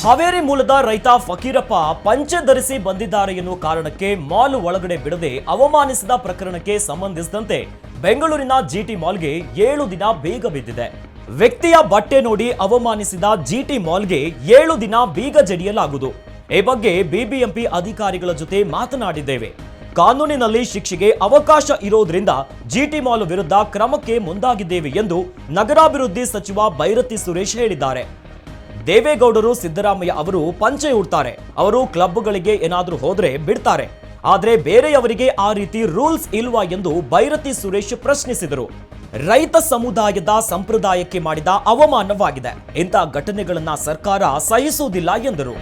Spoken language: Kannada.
ಹಾವೇರಿ ಮೂಲದ ರೈತ ಫಕೀರಪ್ಪ ಪಂಚೆ ಧರಿಸಿ ಬಂದಿದ್ದಾರೆ ಎನ್ನುವ ಕಾರಣಕ್ಕೆ ಮಾಲ್ ಒಳಗಡೆ ಬಿಡದೆ ಅವಮಾನಿಸಿದ ಪ್ರಕರಣಕ್ಕೆ ಸಂಬಂಧಿಸಿದಂತೆ ಬೆಂಗಳೂರಿನ ಜಿಟಿ ಮಾಲ್ಗೆ 7 ದಿನ ಬೀಗ ಬಿದ್ದಿದೆ. ವ್ಯಕ್ತಿಯ ಬಟ್ಟೆ ನೋಡಿ ಅವಮಾನಿಸಿದ ಜಿಟಿ ಮಾಲ್ಗೆ 7 ದಿನ ಬೀಗ ಜಡಿಯಲಾಗುವುದು. ಈ ಬಗ್ಗೆ ಬಿಬಿಎಂಪಿ ಅಧಿಕಾರಿಗಳ ಜೊತೆ ಮಾತನಾಡಿದ್ದೇವೆ. ಕಾನೂನಿನಲ್ಲಿ ಶಿಕ್ಷೆಗೆ ಅವಕಾಶ ಇರೋದ್ರಿಂದ ಜಿಟಿ ಮಾಲ್ ವಿರುದ್ಧ ಕ್ರಮಕ್ಕೆ ಮುಂದಾಗಿದ್ದೇವೆ ಎಂದು ನಗರಾಭಿವೃದ್ಧಿ ಸಚಿವ ಬೈರತಿ ಸುರೇಶ್ ಹೇಳಿದ್ದಾರೆ. ದೇವೇಗೌಡರು ಸಿದ್ದರಾಮಯ್ಯ ಅವರು ಪಂಚೆ ಉಡ್ತಾರೆ, ಅವರು ಕ್ಲಬ್ಗಳಿಗೆ ಏನಾದರೂ ಹೋದ್ರೆ ಬಿಡ್ತಾರೆ, ಆದ್ರೆ ಬೇರೆಯವರಿಗೆ ಆ ರೀತಿ ರೂಲ್ಸ್ ಇಲ್ವಾ ಎಂದು ಬೈರತಿ ಸುರೇಶ್ ಪ್ರಶ್ನಿಸಿದರು. ರೈತ ಸಮುದಾಯದ ಸಂಪ್ರದಾಯಕ್ಕೆ ಮಾಡಿದ ಅವಮಾನವಾಗಿದೆ. ಇಂಥ ಘಟನೆಗಳನ್ನ ಸರ್ಕಾರ ಸಹಿಸುವುದಿಲ್ಲ ಎಂದರು.